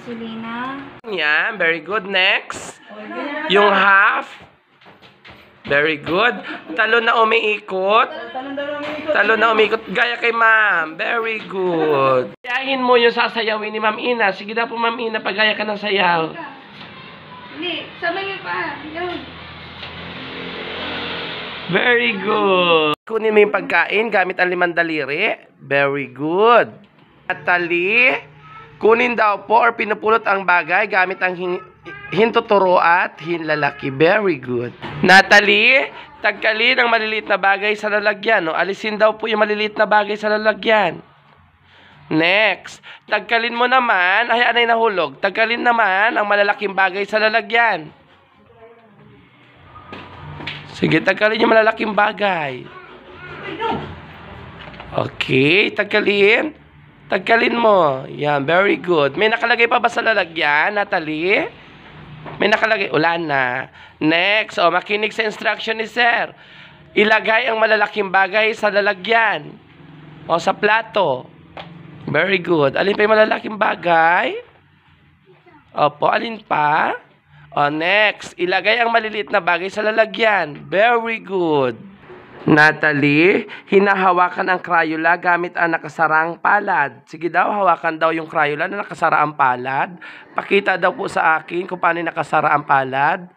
Selena. Yan, very good. Next. Yung half. Very good. Talon na umiikot. Talon na umiikot. Gaya kay ma'am. Very good. Gayahin mo yung sasayawin ni Ma'am Ina. Sige na po, Ma'am Ina. Pagaya ka ng sayaw. Hindi. Sabay niyo pa. Yun. Very good. Kunin mo yung pagkain gamit ang 5 daliri. Very good. Natalie, kunin daw po or pinupulot ang bagay gamit ang hintuturo at hinlalaki. Very good. Natalie, tagkalin ang maliliit na bagay sa lalagyan. No? Alisin daw po yung maliliit na bagay sa lalagyan. Next. Tagkalin mo naman, ay anay nahulog. Tagkalin naman ang malalaking bagay sa lalagyan. Sige, tagkalin yung malalaking bagay. Okay, tagkalin. Tagkalin mo. Yan, very good. May nakalagay pa ba sa lalagyan, Natalie? May nakalagay. Wala na. Next, makinig sa instruction ni Sir. Ilagay ang malalaking bagay sa lalagyan. O sa plato. Very good. Alin pa yung malalaking bagay? Opo, alin pa? O, next. Ilagay ang maliliit na bagay sa lalagyan. Very good. Natalie, hinahawakan ang Crayola gamit ang nakasarang palad. Sige daw, hawakan daw yung Crayola na nakasara ang palad. Pakita daw po sa akin kung paano nakasara ang palad.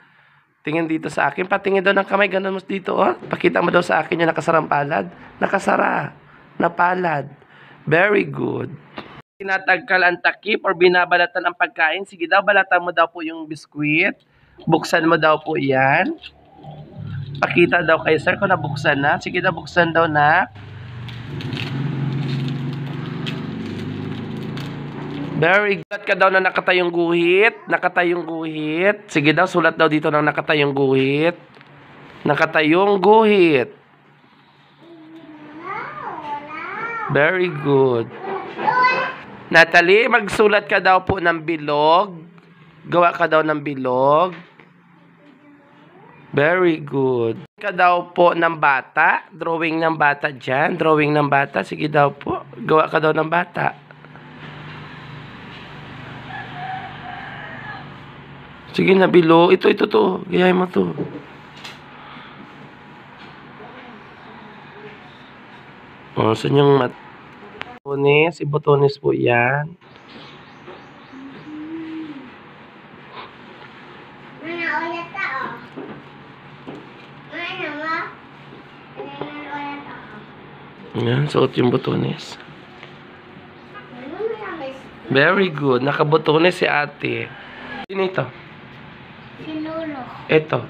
Tingin dito sa akin. Patingin daw ng kamay. Ganun mo dito. Oh. Pakita mo daw sa akin yung nakasara ang palad. Nakasara. Na palad. Very good. Tinatagkal ang takip or binabalatan ang pagkain. Sige daw, balatan mo daw po yung biskuit. Buksan mo daw po yan. Pakita daw kay Sir kung nabuksan na. Sige daw, buksan daw na. Very good ka daw na nakatayong guhit. Nakatayong guhit. Sige daw, sulat daw dito ng nakatayong guhit. Nakatayong guhit. Very good. Natalie, magsulat ka daw po ng bilog. Gawa ka daw ng bilog. Very good. Ka daw po ng bata. Drawing ng bata dyan. Drawing ng bata. Sige daw po. Gawa ka daw ng bata. Sige na, bilo. Ito to. Gayahin mo to. O, saan yung mat... Botones. Ibotones po yan. Yan, suot yung botones. Very good. Nakabotones si ate. Sino ito? Si Lolo. Ito.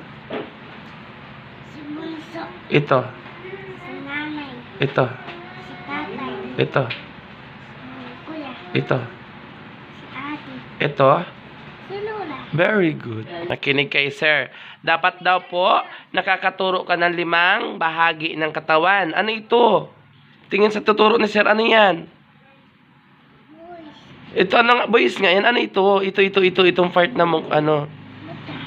Si Bunso. Ito. Si Nanay. Ito. Si Tatay. Ito. Si Kuya. Ito. Si Ate. Ito. Si Lola. Very good. Nakinig kay Sir. Dapat daw po, nakakaturo ka ng 5 bahagi ng katawan. Ano ito? Tingin sa tuturo ni Sir, ano yan? Ito, ano, boys nga yan, ano ito? Itong part na mo, ano?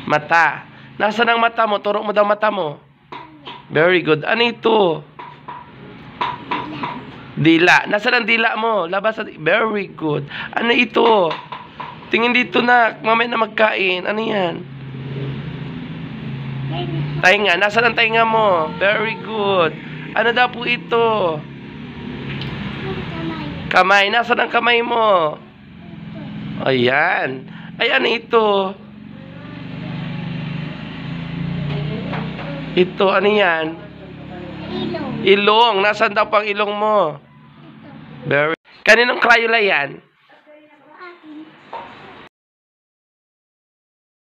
Mata. Nasaan ang mata mo? Turo mo daw mata mo. Very good. Ano ito? Dila. Nasaan ang dila mo? Labas sa... Very good. Ano ito? Tingin dito na, mamaya na magkain. Ano yan? Tainga. Nasaan ang tainga mo? Very good. Ano daw po ito? Kamay. Nasaan ang kamay mo? Ayan. Ayan ito. Ito, ano yan? Ilong. Ilong. Nasaan daw pang ilong mo? Very. Kaninong Crayola yan?